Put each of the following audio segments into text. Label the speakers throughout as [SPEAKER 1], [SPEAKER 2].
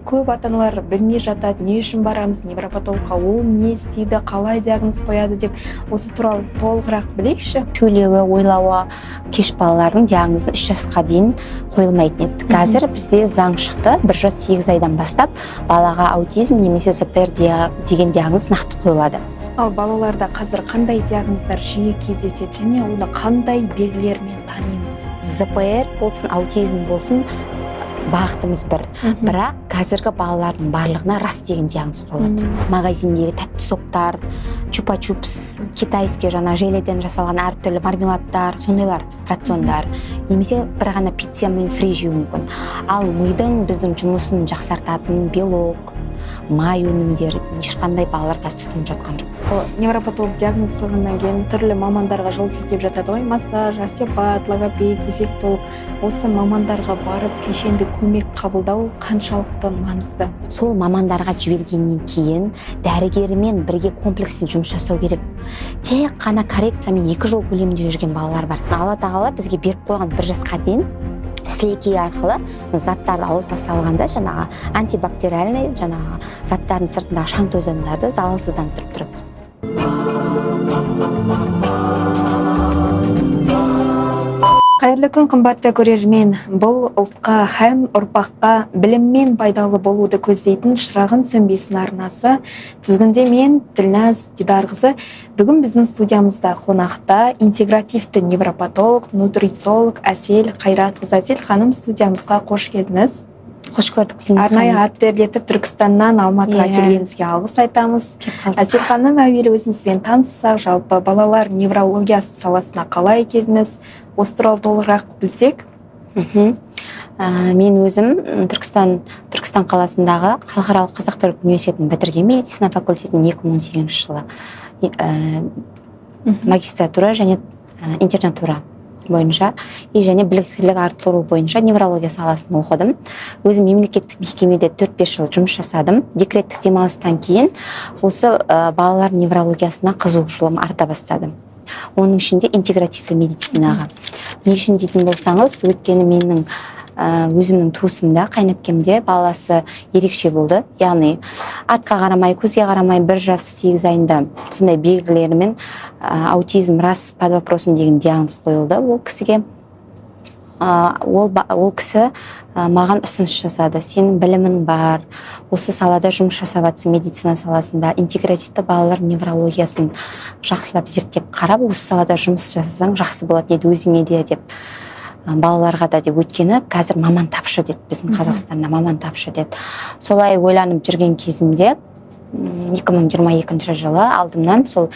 [SPEAKER 1] көп ата-аналар білмей жатады, не үшін барамыз невропатологқа, ол не істейді, қалай диагноз қояды деп, осы туралы толығырақ білейікші.
[SPEAKER 2] Сөйлеуі, ойлауы кеш балалардың диагнозы 3 жасқа дейін қойылмайтын еді. Қазір бізде заң шықты, 1 жас 8 айдан бастап балаға аутизм немесе ЗПР деген диагноз нақты қойылады.
[SPEAKER 1] Ал балаларда қазір қандай диагноздар жиі кездеседі және оны қандай белгілермен танимыз?
[SPEAKER 2] ЗПР болсын, аутизм болсын, бағытымыз бір. Бірақ қазіргі балалардың барлығына рас деген диагноз қойылады. Магазиндегі тәтті соктар, чупа-чупс, китайский желеден жасалған әртүрлі мармеладтар, сондайлар рациондар, немесе бір ғана пицца мен фри жеуі мүмкін. Ал мидың біздің жұмысын жақсартатын белок, май өнімдері ешқандай балалар қазір тұтынып жатқан жоқ.
[SPEAKER 1] Невропатолог диагноз қойғаннан кейін түрлі мамандарға жол сілтеп жатады ғой, массаж, остеопат, логопед, дефектолог. Осы мамандарға барып кешенді көмек қабылдау қаншалықты маңызды?
[SPEAKER 2] Сол мамандарға жібергеннен кейін дәрігерімен бірге комплексно жұмыс жасау керек. Тек қана коррекциямен 2 жыл көлемінде жүрген балалар бар. Алла тағала бізге беріп қойған 1 жасқа дейін сілекей арқылы заттарды ауызға салғанда антибактериальный заттардың сыртындағы шаң тозаңдарды залалсыздандырып тұрады.
[SPEAKER 1] Қайырлы күн, қымбатты көрермен. Бұл ұлтқа һәм ұрпаққа біліммен пайдалы болуды көздейтін шырағын сөнбесін арнасы. Тізгінде мен, Тілназ Дидарқызы. Бүгін біздің студиямызда қонақта интегративті невропатолог, нутрициолог Әсел Қайратқызы. Әсел ханым, студиямызға қош келдіңіз.
[SPEAKER 2] Қош көрдік, Тілназ ханым.
[SPEAKER 1] Арнайы ат терлетіп Түркістаннан Алматыға келгеніңізге алғыс айтамыз. Әсел ханым, әуелі өзіңізбен таныссақ, жалпы балалар неврологиясы саласына қалай келдіңіз? Осы туралы толығырақ білсек.
[SPEAKER 2] Мен өзім Түркістан қаласындағы Халықаралық Қазақ-Түрік университетін бітірген, медицина факультетін 2018 жылы магистратура және интернатура бойынша және біліктілік арттыру бойынша неврология саласын оқыдым. Өзім мемлекеттік мекемеде 4-5 жыл жұмыс жасадым. Декреттік демалыстан кейін осы балалар неврологиясына қызығушылығым арта бастады. Оның ішінде интегративті медицинаға. Не үшін дейтін болсаңыз, өйткені менің өзімнің туысымда, қайнапкемде баласы ерекше болды. Яғни атқа қарамай, көзге қарамай 1 жас 8 айында сондай белгілерімен аутизм рас под вопросом деген диагноз қойылды ол кісіге. Ол кісі маған ұсыныс жасады. Сенің білімің бар, осы салада жұмыс жасап жатсың, медицина саласында, интегративті балалар неврологиясын жақсылап зерттеп қарап, осы салада жұмыс жасасаң жақсы болады еді өзіңе де деп, балаларға да деп. Өйткені қазір маман тапшы деді, біздің Қазақстанда маман тапшы деді. Солай ойланып жүрген кезімде 2022 жылы алдымнан сол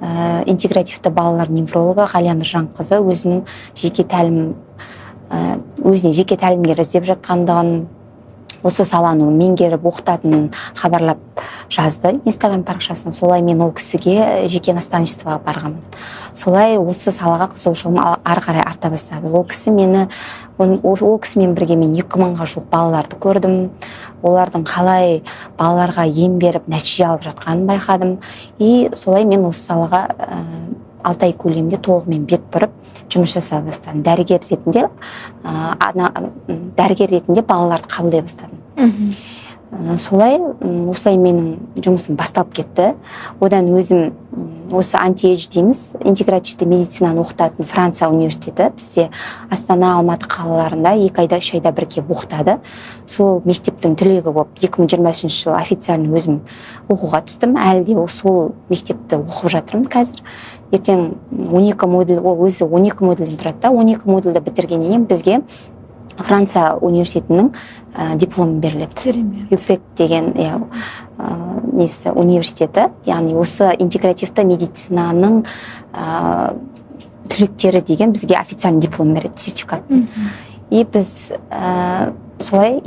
[SPEAKER 2] интегративті балалар неврологы Ғалия Нұржанқызы өзіне жеке тәлімгер іздеп жатқандығын, осы саланы меңгеріп оқытатынын хабарлап жазды Инстаграм парақшасына. Солай мен ол кісіге жеке наставничествоға барғанмын. Солай осы салаға қызығушылығым ары қарай арта бастады. Ол кісімен бірге мен 2000-ға жуық балаларды көрдім. Олардың қалай балаларға ем беріп нәтиже алып жатқанын байқадым. И солай мен осы салаға 6 ай көлемінде толығымен бет бұрып жұмыс жасай бастадым. Дәрігер ретінде балаларды қабылдай бастадым. Осылай менің жұмысым басталып кетті. Одан өзім осы анти-эйдж дейміз, интегративті медицинаны оқытатын Франция университеті бізде Астана, Алматы қалаларында 2 айда 3 айда бірге оқытады. Сол мектептің түлегі болып 2023 жылы официально өзім оқуға түстім. Әлі де сол мектепті оқып жатырмын қазір. Ертең 12 модуль, ол өзі 12 модульден тұрады. 12 модульді бітіргеннен кейін бізге Франция университетінің дипломы беріледі. ЮПЕК деген университеті, яғни осы интегративті медицинаның түлектері деген бізге официальный диплом береді, сертификат. И біз солай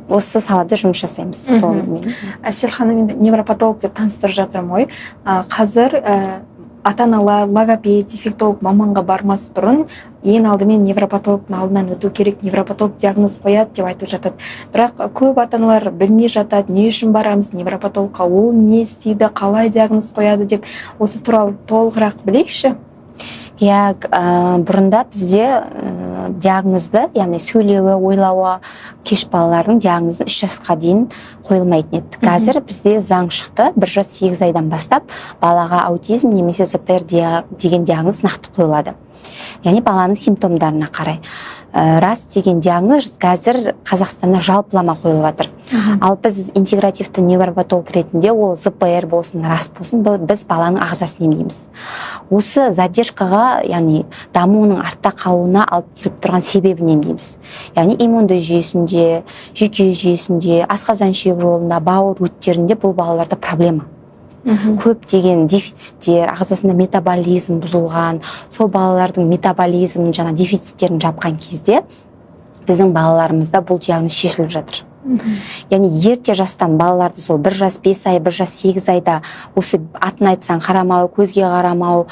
[SPEAKER 2] осы салада жұмыс жасаймыз.
[SPEAKER 1] Әсел ханым, невропатолог деп таныстырып жатырмын ғой. Қазір ата-аналар, логопед, дефектолог маманға бармас бұрын ең алдымен невропатологтың алдынан өту керек, невропатолог диагноз қояды деп айтып жатады. Бірақ көп ата-аналар білмей жатады, не үшін барамыз невропатологқа, ол не істейді, қалай диагноз қояды деп, осы туралы толығырақ білейікші.
[SPEAKER 2] Иә, бұрында бізде диагнозды, яғни сөйлеуі, ойлауы кеш балалардың диагнозы 3 жасқа дейін қойылмайтын еді. Қазір бізде заң шықты, 1 жас 8 айдан бастап балаға аутизм немесе ЗПР деген диагноз нақты қойылады. Яғни баланың симптомдарына қарай. Рас деген диагноз қазір Қазақстанда жалпылама қойылып жатыр. Ал біз интегративті невропатолог ретінде ол ЗПР болсын, рас болсын, біз баланың ағзасын емдейміз. Осы задержкаға, яғни дамуының артта қалуына алып келіп тұрған себебін емдейміз. Яғни иммунды жүйесінде, жүйке жүйесінде, асқазан ішек жолында, бауыр өттерінде бұл балаларда проблема. Көп деген дефициттер, ағзасында метаболизм бұзылған, сол балалардың метаболизмін жаңа дефициттерін жапқан кезде біздің балаларымызда бұл диагноз шешіліп жатыр. Яғни ерте жастан балаларды сол 1 жас 5 ай, 1 жас 8 айда осы атын айтсаң қарамау, көзге қарамау,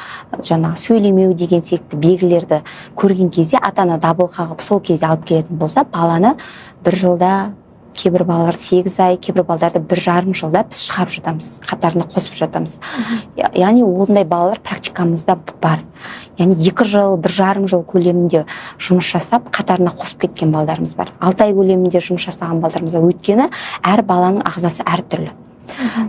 [SPEAKER 2] жаңа сөйлемеу деген секілді белгілерді көрген кезде ата-ана дабыл қағып сол кезде алып келетін болса, баланы 1 жылда, кейбір балалар 8 ай, кейбір балаларды 1,5 жылда біз шығарып жатамыз, қатарына қосып жатамыз. Яғни ондай балалар практикамызда бар. Яғни 2 жыл, 1,5 жыл көлемінде жұмыс жасап, қатарына қосып кеткен балдарымыз бар. 6 ай көлемінде жұмыс жасаған балдарымыз бар. Өйткені әр баланың ағзасы әртүрлі.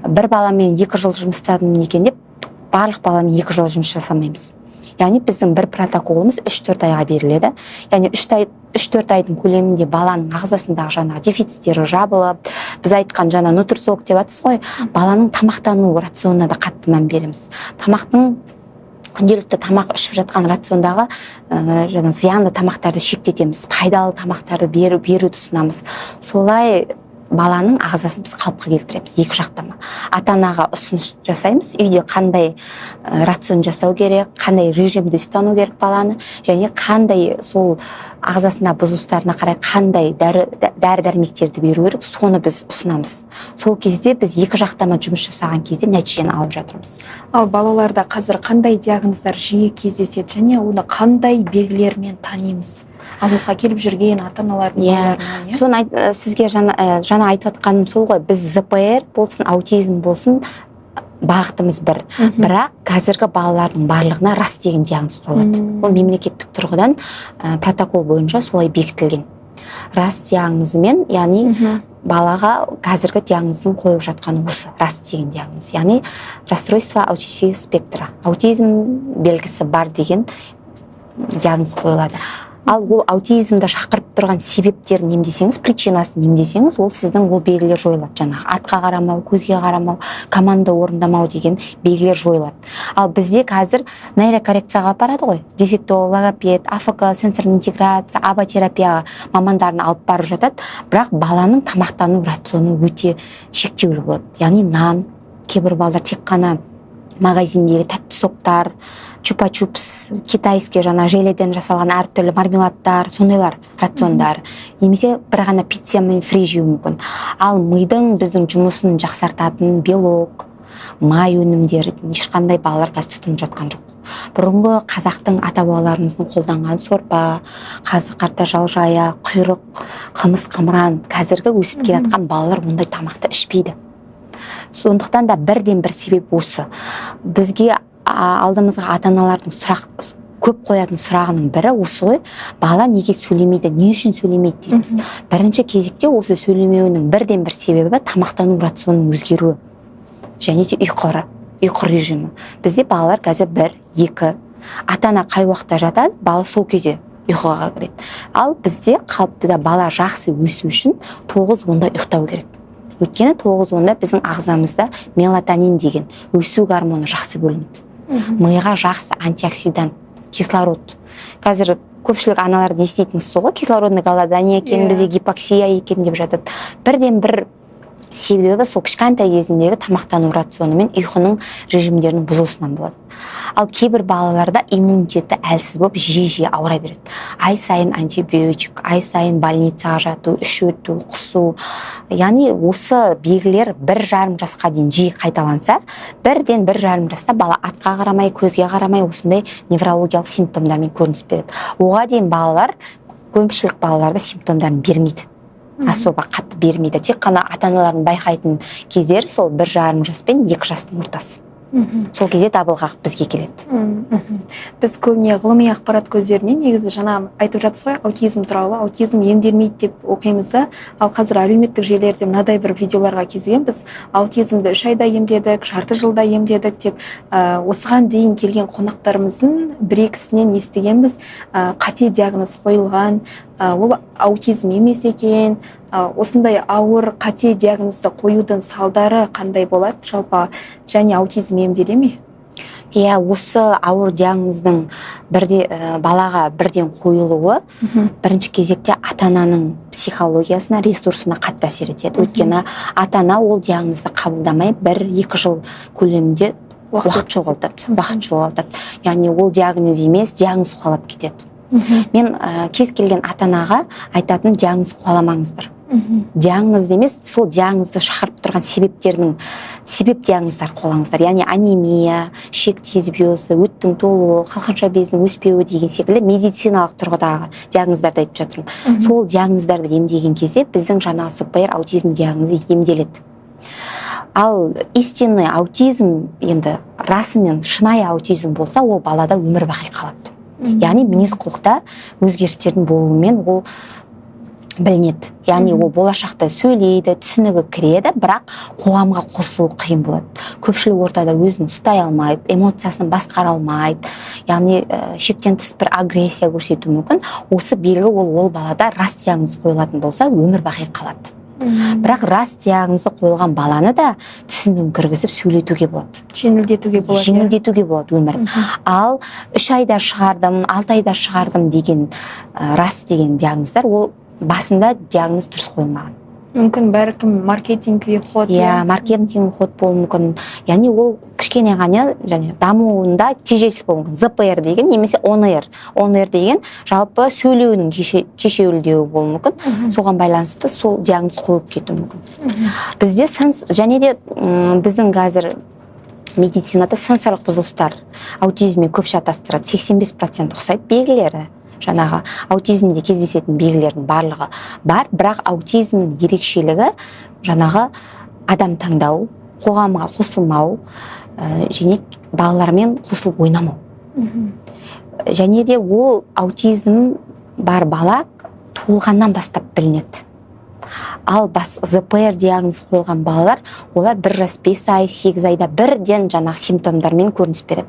[SPEAKER 2] Бір баламен 2 жыл жұмыс жасадым екен деп, барлық баламен 2 жыл жұмыс жасамаймыз. Яғни біздің бір протоколымыз 3-4 айға беріледі. Яғни 3-4 айдың көлемінде баланың ағзасындағы жаңа дефициттері жабылып, біз айтқан жаңа нутрициолог деп атсыз ғой, баланың тамақтану рационына да қатты мән береміз. Тамақтың күнделікті тамақ ішіп жатқан рациондағы жаңа зиянды тамақтарды шектетеміз, пайдалы тамақтарды беруді ұсынамыз. Солай баланың ағзасын біз қалыпқа келтіреміз, екі жақтама. Ата-анаға ұсыныс жасаймыз, үйде қандай рацион жасау керек, қандай режимді ұстану керек баланы, және қандай сол ағзасына бұзылыстарына қарай қандай дәрі-дәрмектерді беру керек, соны біз ұсынамыз. Сол кезде біз екі жақтама жұмыс жасаған кезде нәтижені алып жатырмыз.
[SPEAKER 1] Ал балаларда қазір қандай диагноздар жиі кездеседі және оны қандай белгілермен танимыз? Алдыңызға келіп жүрген ата-аналардың балаларынан,
[SPEAKER 2] соны сізге жаңа айтып жатқаным сол ғой, біз ЗПР болсын, аутизм болсын, бағытымыз бір. Бірақ қазіргі балалардың барлығына рас деген диагноз қойылады. Ол мемлекеттік тұрғыдан протокол бойынша солай бекітілген. Рас диагнозымен, яғни балаға қазіргі диагнозын қойып жатқан осы рас деген диагноз. Яғни расстройство аутистического спектра. Аутизм белгісі бар деген диагноз қойылады. Ал ол аутизмді шақырып тұрған себептерін емдесеңіз, причинасын емдесеңіз, ол сіздің ол белгілер жойылады. Жаңағы атқа қарамау, көзге қарамау, команда орындамау деген белгілер жойылады. Ал бізде қазір нейрокоррекцияға апарады ғой. Дефектолог, АФК, сенсорный интеграция, аботерапияға мамандарын алып барып жатады. Бірақ баланың тамақтану рационы өте шектеулі болады. Яғни нан, кейбір балалар тек қана магазиндегі тәтті соктар, чупа-чупс, китайский жаңа желеден жасалған әртүрлі мармеладтар, сондайлар рациондар. Немесе бір ғана пицца мен фри жеуі мүмкін. Ал мидың біздің жұмысын жақсартатын белок, май өнімдері ешқандай балалар қазір тұтынып жатқан жоқ. Бұрынғы қазақтың ата-бабаларымыздың қолданған сорпа, қазы-қарта, жалжая, құйрық, қымыз, қымыран, қазіргі өсіп келе жатқан балалар ондай тамақты ішпейді. Сондықтан да бірден бір себеп осы. Бізге алдымызға ата-аналардың көп қоятын сұрағының бірі осы ғой, бала неге сөйлемейді, не үшін сөйлемейді дейміз. Бірінші кезекте осы сөйлемеуінің бірден бір себебі тамақтану рационының өзгеруі және де ұйқы режимі. Бізде балалар қазір 1-2, ата-ана қай уақытта жатады, бала сол кезде ұйқыға кіреді. Ал бізде қалыптыда бала жақсы өсу үшін 9-10 ұйықтау керек. Өйткені 9-10 біздің ағзамызда мелатонин деген өсу гормоны жақсы бөлінеді. Миға жақсы антиоксидант, кислород. Қазір көпшілік аналарды естейтініз сол ғой, кислородный голодание екен, бізде гипоксия екен деп жатады. Бірден бір себебі сол кішкентай кезіндегі тамақтану рационы мен ұйқының режимдерінің бұзылысынан болады. Ал кейбір балаларда иммунитеті әлсіз болып жиі ауыра береді. Ай сайын антибиотик, ай сайын больницаға жату, іш өту, құсу. Яғни осы белгілер 1,5 жасқа дейін жиі қайталанса, 1-1,5 жаста бала атқа қарамай, көзге қарамай осындай неврологиялық симптомдармен көрініс береді. Оған дейін балалар, көпшілік балаларда симптомдарын бермейді. Особо қатты бермейді. Тек қана ата-аналардың байқайтын кездері сол 1,5 жас пен 2 жастың ортасы. сол кезде дабыл қағып бізге келеді.
[SPEAKER 1] Біз көбіне ғылыми ақпарат көздерінен негізі жаңа айтып жатсыз ғой, аутизм туралы, аутизм емделмейді деп оқимыз да, ал қазір әлеуметтік желілерде мынадай бір видеоларға кезігеміз, аутизмді 3 айда емдедік, жарты жылда емдедік деп, осыған дейін келген қонақтарымыздың бір-екісінен естігенбіз, қате диагноз қойылған, ол аутизм емес екен. Осындай ауыр қате диагнозды қоюдың салдары қандай болады жалпы, және аутизм емделе ме?
[SPEAKER 2] Иә, осы ауыр диагноздың балаға бірден қойылуы бірінші кезекте ата-ананың психологиясына, ресурсына қатты әсер етеді. Өйткені ата-ана ол диагнозды қабылдамай 1-2 жыл көлемінде уақыт жоғалтады. Яғни ол диагноз емес, диагноз қуалап кетеді. Мен кез келген ата-анаға айтатын диагноз қуаламаңыздар. Диагноз емес, сол диагнозды шақырып тұрған себеп диагноздарды қолаңыздар. Яғни анемия, ішек дисбиозы, өттің толуы, қалқанша безінің өспеуі деген секілді медициналық тұрғыдағы диагноздарды айтып жатырмын. Сол диагноздарды емдеген кезде біздің жаңағы ЗПР аутизм диагнозы емделеді. Ал истинный аутизм, енді расымен шынайы аутизм болса, ол балада өмір бақи қалады. Яғни мінез құлықта өзгерістердің болуымен ол білінеді. Яғни ол болашақта сөйлейді, түсінігі кіреді, бірақ қоғамға қосылуы қиын болады. Көпшілік ортада өзін ұстай алмайды, эмоциясын басқара алмайды. Яғни шектен тыс бір агрессия көрсетуі мүмкін. Осы белгі ол балада рас диагноз қойылатын болса, өмір бақи қалады. Бірақ рас диагнозы қойылған баланы да түсінігін кіргізіп сөйлетуге болады. Жеңілдетуге болады өмірін. Ал 3 айда шығардым, 6 айда шығардым деген рас деген диагноздар, ол басында диагноз дұрыс қойылмаған.
[SPEAKER 1] Мүмкін бәркім маркетинговый ход.
[SPEAKER 2] Маркетинговый ход болуы мүмкін. Яғни ол кішкене ғана және дамуында тежеліс болуы мүмкін. ЗПР деген немесе ОНР. ОНР деген жалпы сөйлеуінің кешеуілдеуі болуы мүмкін. Соған байланысты сол диагноз қойылып кетуі мүмкін. Бізде және де біздің қазір медицинада сенсорлық бұзылыстар аутизммен көп шатастырады. 85% ұқсайды белгілері. Жаңағы аутизмде кездесетін белгілердің барлығы бар, бірақ аутизмнің ерекшелігі жаңағы адам таңдау, қоғамға қосылмау, және балалармен қосылып ойнамау. Және де ол аутизм бар бала туылғаннан бастап білінеді. Ал ЗПР диагноз қойылған балалар, олар 1 жас 5 ай, 8 айда бірден жаңағы симптомдармен көрініс береді.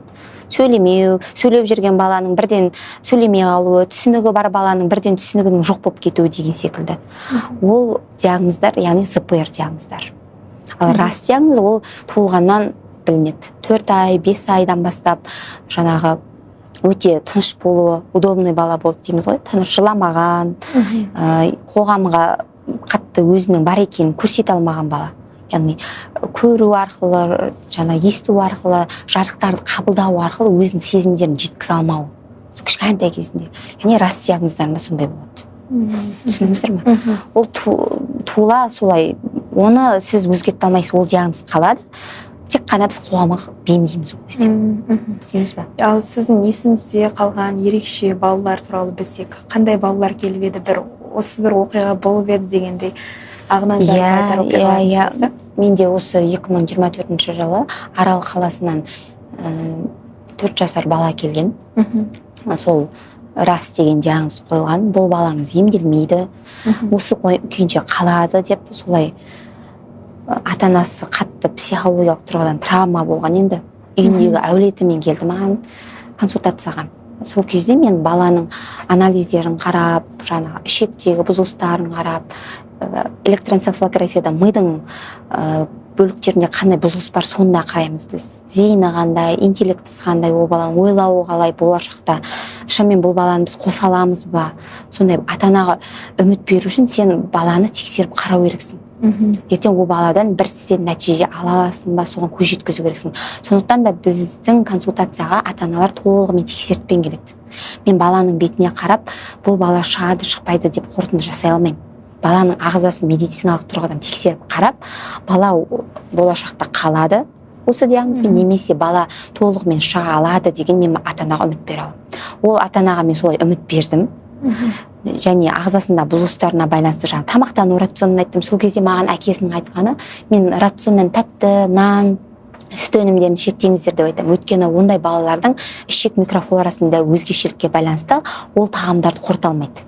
[SPEAKER 2] Сөйлеп жүрген баланың бірден сөйлемей қалуы, түсінігі бар баланың бірден түсінігінің жоқ болып кетуі деген секілді. Ол диагноздар, яғни ЗПР диагноздар. Ал рас диагноз ол туылғаннан білінеді. 4 ай, 5 айдан бастап жаңағы өте тыныш болуы, удобный бала болды дейміз ғой, тыныш жыламаған, қоғамға қатты өзінің бар екенін көрсете алмаған бала. Яғни көру арқылы, есту арқылы, жарықтарды қабылдау арқылы өзінің сезімдерін жеткізе алмау. Кішкентай кезінде. Яғни рас диагноздарында сондай болады. Түсініңіздер ме? Ол туыла солай, оны сіз өзгерте алмайсыз, ол диагноз қалады. Тек қана біз қоғамға бейімдейміз ол кезде. Түсінесіз бе?
[SPEAKER 1] Ал сіздің есіңізде қалған ерекше балалар туралы білсек, қандай балалар келіп еді, осы бір оқиға болып еді дегендей ағынан жарық оқиғаларыңыз?
[SPEAKER 2] Менде осы 2024 жылы Арал қаласынан 4 жасар бала келген. Сол рас деген диагноз қойылған. Бұл балаңыз емделмейді, осы күйінше қалады деп, солай ата-анасы қатты психологиялық тұрғыдан травма болған. Енді үйіндегі әулетімен келді маған консультацияға. Сол кезде мен баланың анализдерін қарап, жаңағы ішектегі бұзылыстарын қарап, электроэнцефалографияда мидың бөліктерінде қандай бұзылыс бар, сонда қараймыз біз. Зейіні қандай, интеллектісі қандай, ол баланың ойлауы қалай, болашақта шынымен бұл баланы біз қоса аламыз ба? Сондай ата-анаға үміт беру үшін сен баланы тексеріп қарау керексің. Ертең ол баладан бір сен нәтиже ала аласың ба, соған көз жеткізу керексің. Сондықтан да біздің консультацияға ата-аналар толығымен тексертпен келеді. Мен баланың бетіне қарап, бұл бала шығады, шықпайды деп қорытынды жасай алмаймын. Баланың ағзасын медициналық тұрғыдан тексеріп қарап, бала болашақта қалады осы диагнозбен, немесе бала толығымен шыға алады деген мен ата-анаға үміт бере аламын. Ол ата-анаға мен солай үміт бердім. Және ағзасында бұзылыстарына байланысты тамақтану рационын айттым. Сол кезде маған әкесінің айтқаны, мен рационнан тәтті, нан, сүт өнімдерін шектеңіздер деп айтамын. Өйткені ондай балалардың ішек микрофлорасында өзгешелікке байланысты ол тағамдарды қорыта алмайды.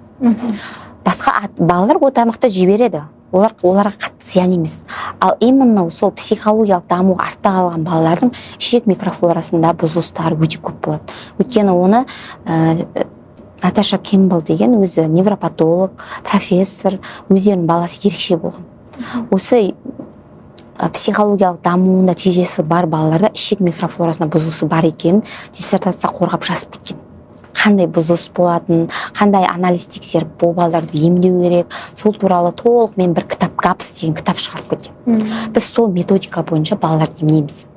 [SPEAKER 2] Басқа балалар ол тамақты жібереді, оларға қатты зиян емес. Ал именно сол психологиялық даму артта қалған балалардың ішек микрофлорасында бұзылыстары өте көп болады. Өйткені оны Наташа Кембл деген өзі невропатолог, профессор, өздерінің баласы ерекше болған. Осы психологиялық дамуының нәтижесі бар балаларда ішек микрофлорасында бұзылысы бар екенін диссертация қорғап жазып кеткен. Қандай бұзылыс болатын, қандай анализ тексеріп бұл балаларды емдеу керек, сол туралы толық мен бір кітап ГАПС деген кітап шығарып кеткен. Біз сол методика бойынша балаларды емдейміз.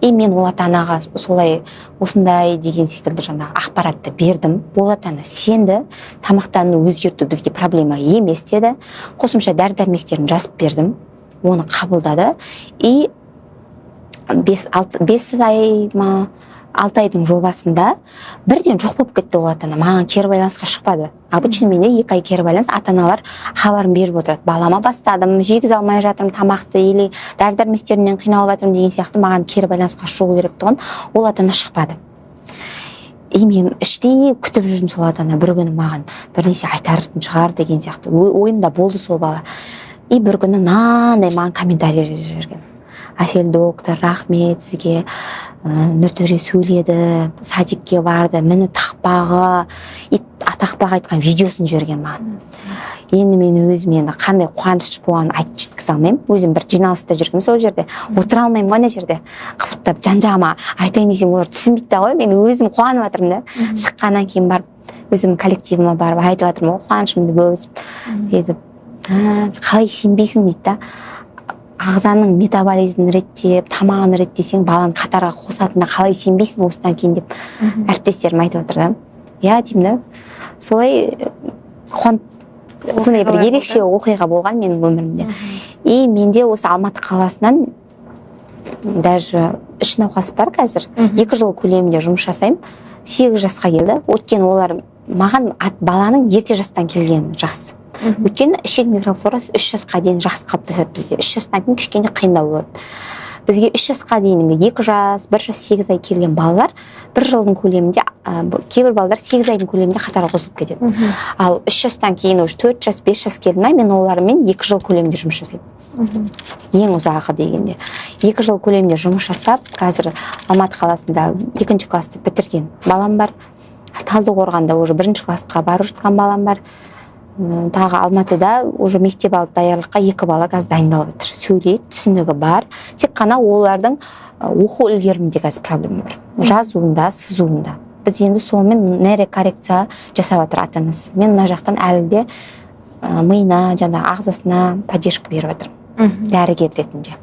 [SPEAKER 2] И мен ол ата-анаға солай осындай деген секілді жаңағы ақпаратты бердім. Ол ата-ана сенді, тамақтануды өзгерту бізге проблема емес деді. Қосымша дәрі-дәрмектерін жазып бердім. Оны қабылдады. И 6 айдың жобасында бірден жоқ болып кетті ол ата-ана. Маған кері байланысқа шықпады. Обычно менде 2 ай кері байланыс ата-аналар хабарын беріп отырады. Балама бастадым, жегізе алмай жатырмын тамақты, или дәрі-дәрмектерінен қиналып жатырмын деген сияқты маған кері байланысқа шығу керек тұғын. Ол ата-ана шықпады. И мен іштей күтіп жүрдім сол ата-ана бір күні маған бірнәрсе айтарын шығар деген сияқты. Ойымда болды сол бала. И бір күні мынандай маған комментарий жіберген. Әсел доктор, рахмет сізге, Нұртөре сөйледі, садикке барды, мені тақпағы, тақпағы айтқан видеосын жіберген маған. Енді мен өзім қандай қуаныш болғанын айтып жеткізе алмаймын. Өзім бір жиналыста жүргім сол жерде, отыра алмаймын ғой ана жерде. Қыпырттап жан-жағыма айтайын десем олар түсінбейді ғой. Мен өзім қуанып жатырмын да. Шыққаннан кейін барып, өзім коллективіме барып айтып жатырмын ғой, қуанышымды бөлісіп. Қалай сенбейсің дейді да. Ағзаның метаболизмін реттеп, тамағын реттесең, баланы қатарға қосатынына қалай сенбейсің осыдан кейін деп әріптестерім айтып отыр да. Иә деймін да. Солай сондай бір ерекше оқиға болған менің өмірімде. И менде осы Алматы қаласынан даже 3 науқас бар қазір. 2 жыл көлемінде жұмыс жасаймын. 8 жасқа келді. Өткен олар маған баланың ерте жастан келгені жақсы. Өйткені ішек микрофлорасы 3 жасқа дейін жақсы қалыптасады бізде. 3 жастан кейін кішкене қиындау болады. Бізге 3 жасқа дейінгі 2 жас, 1 жас 8 ай келген балалар 1 жылдың көлемінде, кейбір балалар 8 айдың көлемінде қатарға қосылып кетеді. Ал 3 жастан кейін уже 4 жас, 5 жас келді, мен олармен 2 жыл көлемінде жұмыс жасаймын. Ең ұзағы дегенде. 2 жыл көлемінде жұмыс жасап, қазір Алматы қаласында 2 класты бітірген балам бар. Талдықорғанда уже 1 классқа барып жатқан балам бар. Тағы Алматыда уже мектеп алып даярлыққа 2 бала қазір дайындалып жатыр. Сөйлейді, түсінігі бар. Тек қана олардың оқу үлгерімінде қазір проблема бар. Жазуында, сызуында. Біз енді сонымен нейрокоррекция жасап жатыр ата-анасы. Мен мына жақтан әлі де миына, ағзасына поддержка беріп жатырмын. Дәрігер ретінде.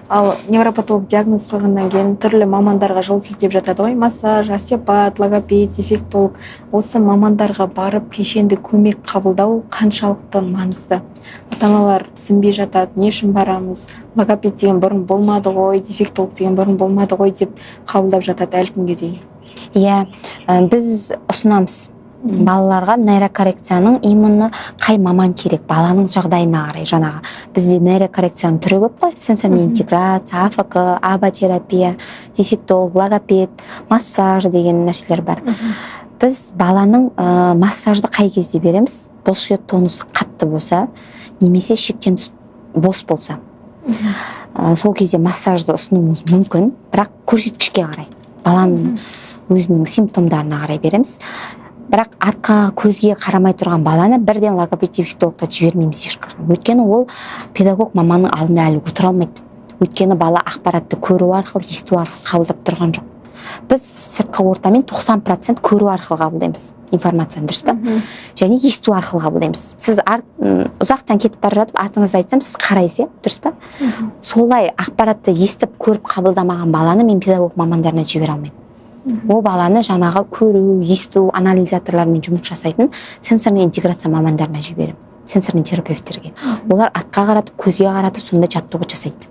[SPEAKER 1] Ал невропатолог диагноз қойғаннан кейін түрлі мамандарға жол сілтеп жатады ғой. Массаж, остеопат, логопед, дефектолог. Осы мамандарға барып кешенді көмек қабылдау қаншалықты маңызды? Ата-аналар түсінбей жатады, не үшін барамыз? Логопед деген бұрын болмады ғой, дефектолог деген бұрын болмады ғой деп қабылдап жатады әлі күнге дейін.
[SPEAKER 2] Иә, біз ұсынамыз. Балаларға нейрокоррекцияның именно қай маман керек, баланың жағдайына қарай. Жаңағы бізде нейрокоррекцияның түрі көп қой, сенсорный интеграция, АФК, абатерапия, дефектолог, логопед, массаж деген нәрселер бар. Біз баланың массажды қай кезде береміз? Бұлшық тонусы қатты болса, немесе шектен бос болса. Сол кезде массажды ұсынуымыз мүмкін, бірақ көрсеткішке қарай, баланың өзінің симптомдарына қарай береміз. Бірақ атқа, көзге қарамай тұрған баланы бірден логопед дефектологқа жібермейміз ешқашан. Өйткені ол педагог маманның алдында әлі отыра алмайды. Өйткені бала ақпаратты көру арқылы, есту арқылы қабылдап тұрған жоқ. Біз сыртқы ортамен 90% көру арқылы қабылдаймыз информацияны, дұрыс па? Және есту арқылы қабылдаймыз. Сіз ұзақтан кетіп бара жатып атыңызды айтсам, сіз қарайсыз, дұрыс па? Солай ақпаратты естіп, көріп қабылдамаған баланы мен педагог мамандарына жібере алмаймын. Ол баланы жаңағы көру, есту анализаторлармен жұмыс жасайтын сенсорный интеграция мамандарына жіберемін, сенсорный терапевттерге. Олар атқа қаратып, көзге қаратып, сонда жаттығу жасайды.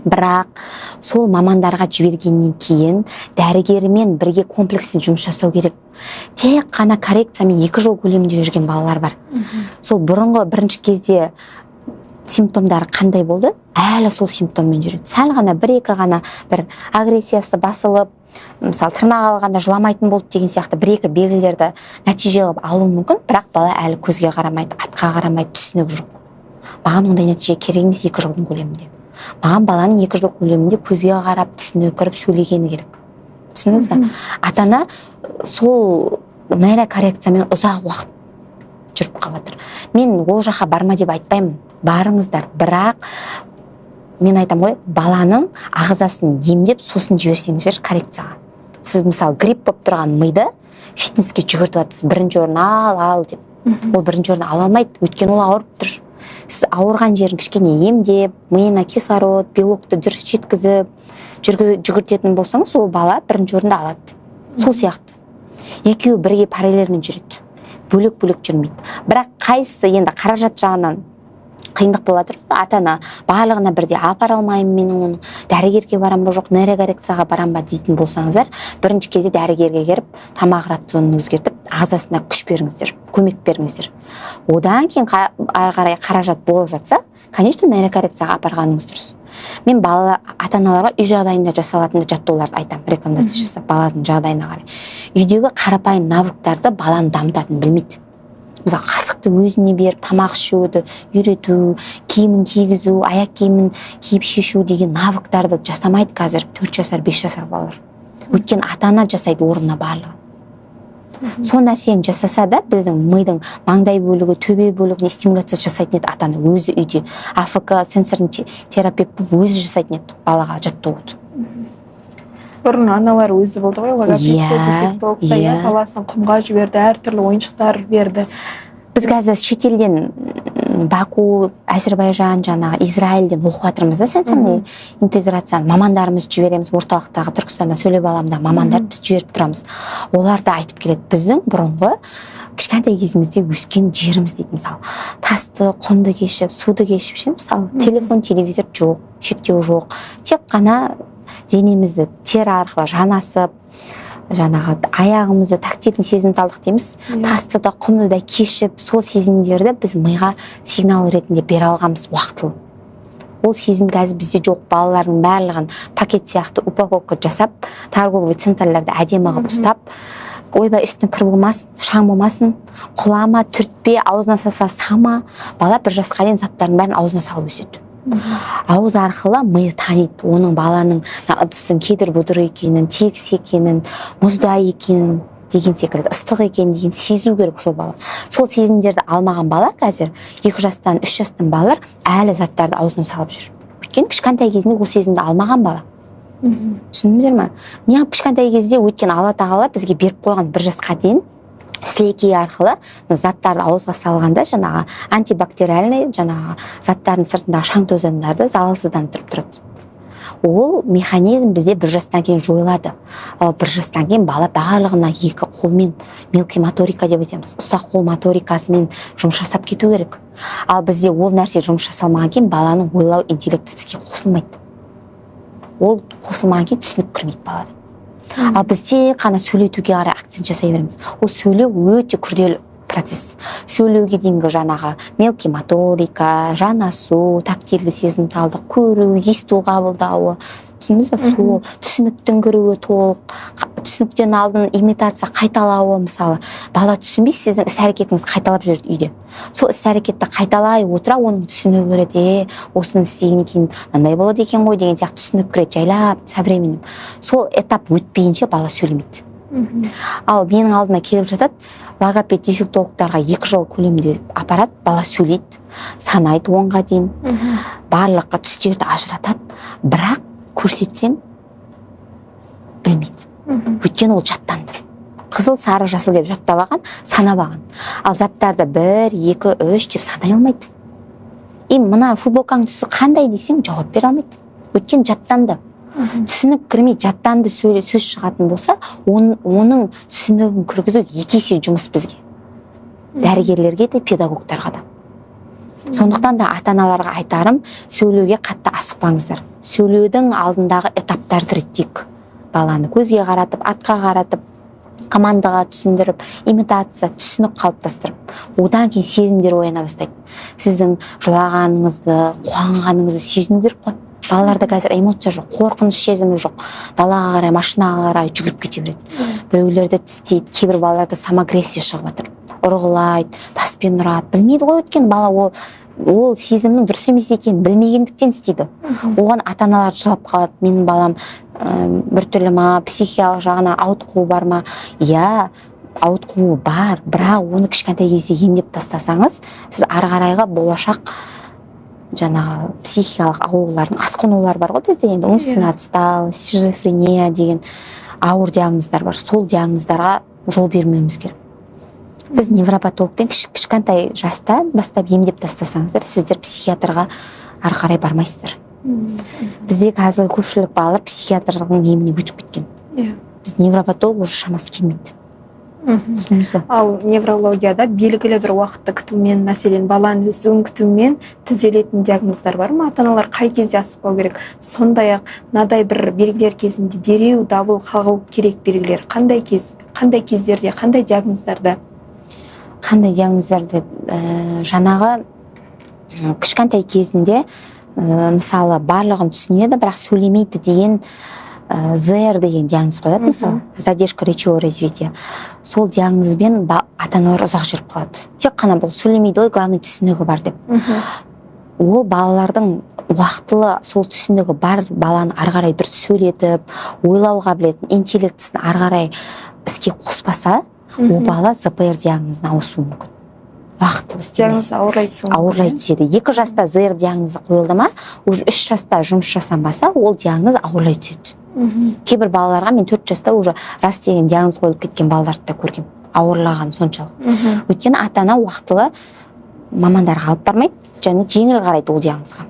[SPEAKER 2] Бірақ сол мамандарға жібергеннен кейін дәрігерімен бірге комплексно жұмыс жасау керек. Тек қана коррекциямен 2 жыл көлемінде жүрген балалар бар. Сол бұрынғы бірінші кезде симптомдары қандай болды? әлі сол симптоммен жүреді. Сәл ғана бір-екі ғана бір агрессиясы басылып, мысалы тырнақ алғанда жыламайтын болды деген сияқты бір-екі белгілерді нәтиже қылып алуы мүмкін, бірақ бала әлі көзге қарамайды, атқа қарамайды, түсінік жоқ. Маған ондай нәтиже керек емес 2 жылдың көлемінде. Маған баланың 2 жыл көлемінде көзге қарап, түсіне кіріп сөйлегені керек. Түсіндіңіз бе? Ата-ана сол нейрокоррекциямен ұзақ уақыт жүріп қалып жатыр. Мен ол жаққа барма деп айтпаймын. Барыңыздар, бірақ мен айтам ғой, баланың ағзасын емдеп, сосын жіберсеңіздер коррекцияға. Сіз мысалы грипп болып тұрған миды фитнеске жүгіртіп жатсыз, бірінші орын ал деп. Ол бірінші орын ала алмайды, өйткені ол ауырып тұр. Сіз ауырған жерін кішкене емдеп, миына кислород, белокты дұрыс жеткізіп, жүгіртетін болсаңыз, ол бала бірінші орынды алады. Сол сияқты. Екеуі бірге параллельмен жүреді. Бөлек-бөлек жүрмейді. Бірақ қайсысы енді қаражат жағынан қиындық болып жатыр. Ата-ана барлығына бірде апара алмаймын мен оны, дәрігерге барам ба жоқ, нейрокоррекцияға барам ба дейтін болсаңыздар, бірінші кезде дәрігерге келіп, тамақ рационын өзгертіп, ағзасына күш беріңіздер, көмек беріңіздер. Одан кейін ары қарай қаражат болып жатса, конечно, нейрокоррекцияға апарғаныңыз дұрыс. Мен бала ата-аналарға үй жағдайында жасалатын жаттығуларды айтамын, рекомендация жасап, баланың жағдайына қарай. Үйдегі қарапайым навыктарды баланы дамытатын білмейді. Мысалы, қасықты өзіне беріп, тамақ ішуді үйрету, киімін кигізу, аяқ киімін киіп шешу деген навыктарды жасамайды қазір 4 жасар, 5 жасар балалар. Өйткені ата-ана жасайды орнына барлығы. Сол нәрсені жасаса да, біздің мидың маңдай бөлігі, төбе бөлігіне стимуляция жасайтын еді ата-ана өзі үйде. АФК сенсорный терапевт болып өзі жасайтын еді балаға жаттығуды.
[SPEAKER 1] Бұрын аналар өзі болды ғой, логопедия, баласын құмға жіберді, әртүрлі ойыншықтар берді.
[SPEAKER 2] Біз қазір шетелден Баку, Әзербайжан, жаңағы Израильден оқып жатырмыз да, сенсорный интеграцияны. Мамандарымыз жібереміз, орталықтағы Түркістанда сөйлеп аламда мамандар біз жіберіп тұрамыз. Олар да айтып келеді, біздің бұрынғы кішкентай кезімізде өскен жеріміз дейді, мысалы, тасты, құмды кешіп, суды кешіп, мысалы, телефон, телевизор жоқ, шектеу жоқ. Тек қана денемізді тер арқылы жанасып, жаңағы аяғымызды тактильный сезімталдық дейміз, тасты да құмды да кешіп, сол сезімдерді біз миға сигнал ретінде бере алғанбыз уақытылы. Ол сезім қазір бізде жоқ. Балалардың барлығын пакет сияқты упаковка жасап, торговый центрлерді әдемі қылып ұстап, ойбай үстіне кір болмасын, шаң болмасын, құлама, түртпе, аузына салса сама. Бала 1 жасқа дейін заттардың бәрін аузына салып өседі. Ауыз арқылы миы таниды оның баланың ыдыстың кедір бұдыр екенін, тегіс екенін, мұздай екенін деген секілді, ыстық екенін деген сезу керек сол бала. Сол сезімдерді алмаған бала қазір 2 жастан 3 жастан балалар әлі заттарды аузына салып жүр. Өйткені кішкентай кезінде ол сезімді алмаған бала. Түсіндіңіздер ме? Неғып кішкентай кезде өткен Алла тағала бізге беріп қойған 1 жасқа дейін сілекей арқылы заттарды ауызға салғанда жаңағы антибактериальный жаңағы заттардың сыртындағы шаң тозаңдарды залалсыздандырып тұрады. Ол механизм бізде 1 жастан кейін жойылады. Ал 1 жастан кейін бала барлығына 2 қолмен, мелкий моторика деп айтамыз, ұсақ қол моторикасымен жұмыс жасап кету керек. Ал бізде ол нәрсе жұмыс жасалмаған кейін баланың ойлау интеллекті іске қосылмайды. Ол қосылмаған кейін түсінік кірмейді балада. Ал бізде қана сөйлетуге қарай акцент жасай береміз. Ол сөйлеу өте күрделі процесс. Сөйлеуге дейінгі жаңағы мелкий моторика, жанасу, тактильді сезімталдық, көру, есту қабылдауы, түсіндіңіз бе? Сол түсініктің кіруі толық, түсініктен алдын имитация қайталауы, мысалы, бала түсінбей сіздің іс-әрекетіңіз қайталап жүреді үйде. Сол іс-әрекетті қайталай отыра оның түсінігі кіреді, осыны істеген кейін мынандай болады екен ғой деген сияқты түсінік кіреді, жайлап, со временем. Сол этап өтпейінше бала сөйлемейді. Ал менің алдыма келіп жатады, логопед дефектологтарға 2 жыл көлемінде апарат, бала сөйлейді, санайды 10-ға дейін, барлыққа түстерді ажыратады, бірақ көрсетсем білмейді. Өйткені ол жаттанды. Қызыл, сары, жасыл деп жаттап алған, санап алған. Ал заттарды 1, 2, 3 деп санай алмайды. Мына футболканың түсі қандай десең, жауап бере алмайды. Өйткені жаттанды. Түсінік кірмей жаттанды сөз шығатын болса, оның түсінігін кіргізу 2 есе жұмыс бізге. Дәрігерлерге де, педагогтарға да. Сондықтан да ата-аналарға айтарым, сөйлеуге қатты асықпаңыздар. Сөйлеудің алдындағы этаптарды реттейік. Баланы көзге қаратып, атқа қаратып, командаға түсіндіріп, имитация, түсінік қалыптастырып, одан кейін сезімдер ояна бастайды. Сіздің жылағаныңызды, қуанғаныңызды сезіну керек қой. Балаларда қазір эмоция жоқ, қорқыныш сезімі жоқ. Далаға қарай, машинаға қарай жүгіріп кете береді. Біреулерді тістейді, кейбір балаларда самоагрессия шығып жатыр. Ұрғылайды, таспен ұрады. Білмейді ғой, өйткені бала ол сезімнің дұрыс емес екенін білмегендіктен істейді. Оған ата-аналар жылап қалады. Менің балам біртүрлі ма, психикалық жағынан ауытқуы бар ма? Иә, ауытқуы бар, бірақ оны кішкентай кезде емдеп тастасаңыз, сіз ары қарайғы болашақ жаңағы психикалық аурулардың асқынулар бар ғой бізде, енді умственно отсталость, шизофрения деген ауыр диагноздар бар. Сол диагноздарға жол бермеуіміз керек. Біз невропатологпен кішкентай жаста бастап емдеп тастасаңыздар, сіздер психиатрға ары қарай бармайсыздар. Бізде қазір көпшілік балалар психиатрдың еміне өтіп кеткен. Біз невропатолог уже шамасы келмейді.
[SPEAKER 1] Ал неврологияда белгілі бір уақытты күтумен, мәселен баланың өсуін күтумен түзелетін диагноздар бар ма? Ата-аналар қай кезде асықпау керек? Сондай-ақ мынадай бір белгілер кезінде дереу дабыл қағу керек белгілер қандай кездерде, қандай диагноздарды?
[SPEAKER 2] Қандай диагноздарды? Жаңағы кішкентай кезінде мысалы барлығын түсінеді, бірақ сөйлемейді деген ЗР деген диагноз қояды, мысалы задержка речевого развития. Сол диагнозбен ата-аналар ұзақ жүріп қалады. Тек қана бұл сөйлемейді ғой, главный түсінігі бар деп. Ол балалардың уақытылы сол түсінігі бар баланы ары қарай дұрыс сөйлетіп, ойлау қабілетін, интеллектісін ары қарай іске қоспаса, ол бала ЗПР диагнозына ауысуы мүмкін. Вақтылы істемес. Ауырлай түседі. 2 жаста ЗР диагнозы қойылды ма, уже 3 жаста жұмыс жасанбаса, ол диагноз ауырлай түседі. Кейбір балаларға мен 4 жаста уже рас деген диагноз қойылып кеткен балаларды да көргем. Ауырлаған соншалық. Өйткені ата-ана уақытылы мамандарға алып бармайды, және жеңіл қарайды ол диагнозға.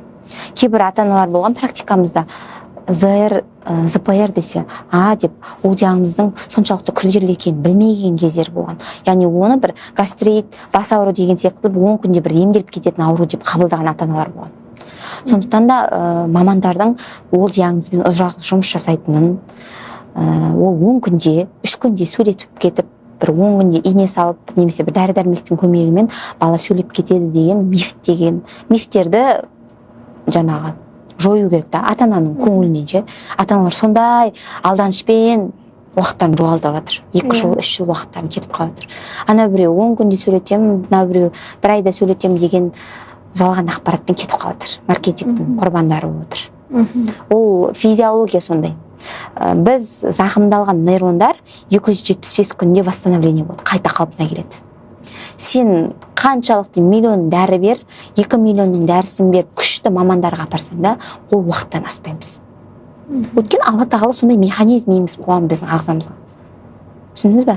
[SPEAKER 2] Кейбір ата-аналар болған практикамызда ЗПР десе, деп ол диагноздың соншалықты күрделі екенін білмеген кездер болған. Яғни оны бір гастрит, бас ауру деген сияқты 10 күнде бір емделіп кететін ауру деп қабылдаған ата-аналар болған. Сондықтан да мамандардың ол диагнозбен ұзақ жұмыс жасайтынын, ол 10 күнде, 3 күнде сөйлетіп кетіп, бір 10 күнде ине салып, немесе бір дәрі-дәрмектің көмегімен бала сөйлеп кетеді деген мифтерді жаңағы жою керек та, ата-ананың көңілінен ше. Ата-аналар сондай алданышпен уақыттарын жоғалтып жатыр. 2 жыл, 3 жыл уақыттарын кетіп қалып жатыр. Ана біреу 10 күнде сөйлетем, мына біреу 1 айда сөйлетем деген жалған ақпаратпен кетіп қалып жатыр. Маркетингтің құрбандары болып отыр. Ол физиология сондай. Біз зақымдалған нейрондар 275 күнде восстановление болады, қайта қалпына келеді. Сен қаншалықты миллион дәрі бер, 2 миллионның дәрісін беріп, күшті мамандарға апарсаң да, ол уақыттан аспаймыз. Өйткені Алла тағала сондай механизм емес қойған біздің ағзамызға. Түсіндіңіз бе?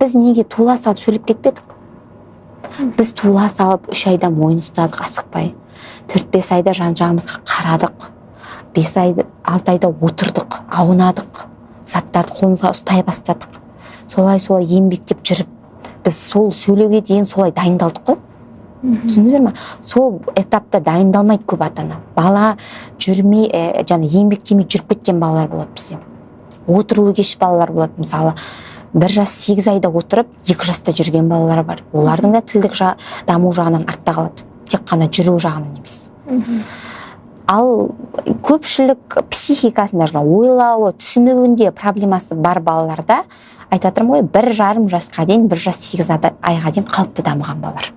[SPEAKER 2] Біз неге тула салып сөйлеп кетпедік? Біз тула салып 3 айда мойын ұстадық, асықпай. 4-5 айда жан-жағымызға қарадық. 5 айда, 6 айда отырдық, аунадық. Заттарды қолымызға ұстай бастадық. Солай еңбектеп жүріп, біз сол сөйлеуге дейін солай дайындалдық қой. Түсіндіңіздер ме? Сол этапта дайындалмайды көп ата-ана. Бала жүрмей, еңбектемей жүріп кеткен балалар болады бізде. Отыруы кеш балалар болады, мысалы. 1 жас 8 айда отырып, 2 жаста жүрген балалар бар. Олардың да тілдік даму жағынан артта қалады. Тек қана жүру жағынан емес. Ал көпшілік психикасында, ойлауы, түсінігінде проблемасы бар балаларда айтатырым ғой, 1,5 жасқа дейін, 1 жас 8 айға дейін қалыпты дамыған балалар.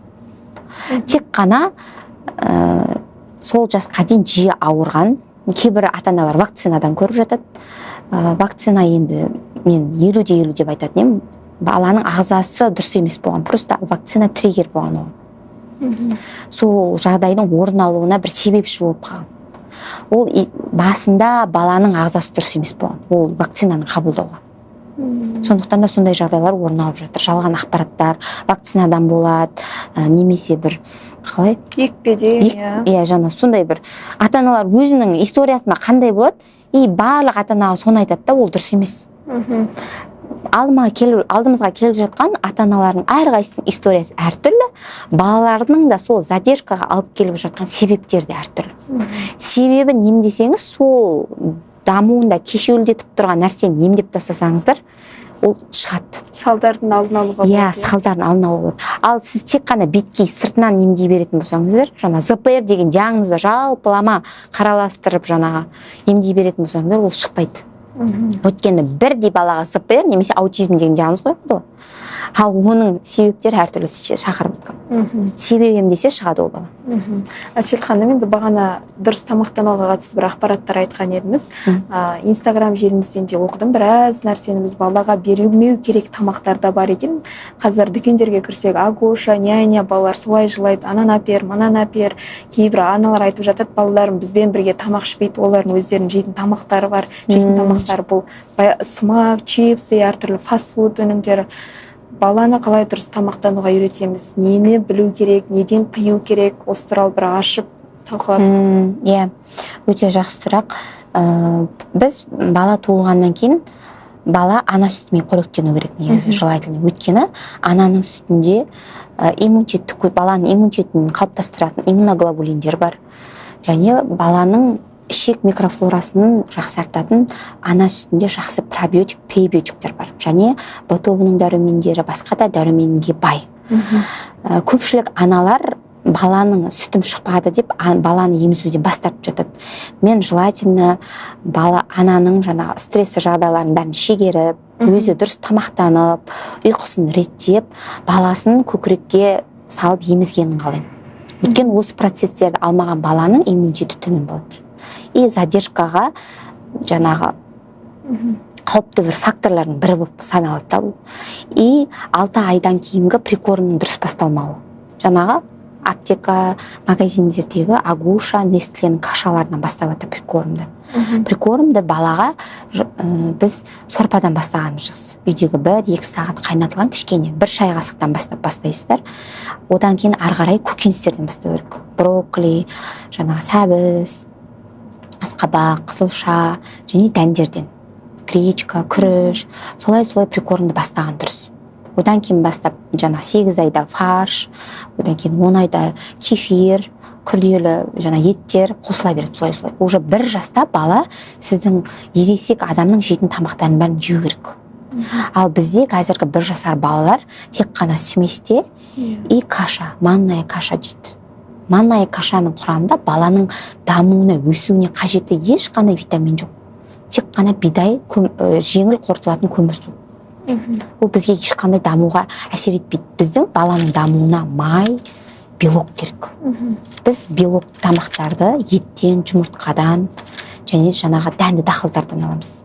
[SPEAKER 2] Тек қана сол жасқа дейін жиі ауырған, кейбір ата-аналар вакцинадан көріп жатады. Вакцина енді мен 50-50 деп айтатын едім. Баланың ағзасы дұрыс емес болған, просто вакцина триггер болған ол. Сол жағдайдың орын алуына бір себепші болып қалған. Ол басында баланың ағзасы дұрыс емес болған, ол вакцинаны қабылдауға. Сондықтан да сондай жағдайлар орын алып жатыр. Жалған ақпараттар вакцинадан болады, немесе бір қалай?
[SPEAKER 1] Екпеден.
[SPEAKER 2] Жаңа сондай бір ата-аналар өзінің историясында қандай болады, барлық ата-анаға соны айтады да, ол дұрыс емес. Алдымызға келіп жатқан ата-аналардың әрқайсысының историясы әртүрлі, балалардың да сол задержкаға алып келіп жатқан себептері де әртүрлі. Себебі немдесеңіз, сол дамуында кешеуілдетіп тұрған нәрсені емдеп тастасаңыздар, ол шығады.
[SPEAKER 1] Салдардың алдын алуға
[SPEAKER 2] Иә, салдарын алдын алуға болады. Ал сіз тек қана беткей сыртынан емдей беретін болсаңыздар, жаңа ЗПР деген диагнозды жалпылама қараластырып жаңағы емдей беретін болсаңыздар, ол шықпайды. Өйткені бірдей балаға ЗПР немесе аутизм деген диагноз қойылды ғой. Ал оның себептері әртүрлі шақырып жатқан. Себеп емдесе шығады ол бала.
[SPEAKER 1] Әсел ханым, енді бағана дұрыс тамақтануға қатысты бір ақпараттар айтқан едіңіз. Инстаграм желіңізден де оқыдым, біраз нәрсені біз балаға берілмеу керек тамақтар да бар екен. Қазір дүкендерге кірсек, агуша, няня, балалар солай жылайды, анан апер, манан апер. Кейбір аналар айтып жатады, балаларым бізбен бірге тамақ ішпейді, олардың өздерінің жейтін тамақтары бар. Жейтін тамақтар бұл смак, чипсы, әртүрлі фастфуд өнімдері. Баланы қалай дұрыс тамақтануға үйретеміз? Нені білу керек, неден тыю керек? Осы туралы бір ашып талқылап.
[SPEAKER 2] Иә, өте жақсы сұрақ. Біз бала туылғаннан кейін бала ана сүтімен қоректену керек негізі желательно. Өйткені ананың сүтінде баланың иммунитетін қалыптастыратын иммуноглобулиндер бар. Және баланың ішек микрофлорасын жақсартатын ана сүтінде жақсы пробиотик, пребиотиктер бар. Және Б тобының дәрумендері басқа да дәруменге бай. Көпшілік аналар баланың сүтім шықпады деп баланы емізуден бас тартып жатады. Мен желательно ананың жаңағы стресс жағдайларын бәрін шегеріп, өзі дұрыс тамақтанып, ұйқысын реттеп, баласын көкірекке салып емізгенін қалаймын. Өйткені осы процесстерді алмаған баланың иммунитеті төмен болады. И задержкаға жаңағы қауіпті бір факторлардың бірі болып саналады да бұл. И 6 айдан кейінгі прикормның дұрыс басталмауы. Жаңағы аптека, магазиндердегі агуша, нестленің кашаларынан бастап ата прикормды. Прикормды балаға біз сорпадан бастағанымыз жақсы. Үйдегі 1-2 сағат қайнатылған кішкене 1 шай қасықтан бастайсыздар. Одан кейін ары қарай көкөністерден бастау керек. Брокколи, жаңағы сәбіз, асқабақ, қызылша және дәндерден. Гречка, күріш, солай прикормды бастаған дұрыс. Одан кейін бастап жаңа 8 айда фарш, одан кейін 10 айда кефир, күрделі жаңа еттер қосыла береді солай. Уже 1 жаста бала сіздің ересек адамның жейтін тамақтарын бәрін жеу керек. Ал бізде қазіргі 1 жасар балалар тек қана сместе и каша, манная каша жейді. Манная кашаның құрамында баланың дамуына, өсуіне қажетті ешқандай витамин жоқ. Тек қана бидай, жеңіл қорытылатын көмірсу. Ол бізге ешқандай дамуға әсер етпейді. Біздің баланың дамуына май, белок керек. Біз белок тамақтарды еттен, жұмыртқадан және жаңағы дәнді дақылдардан аламыз.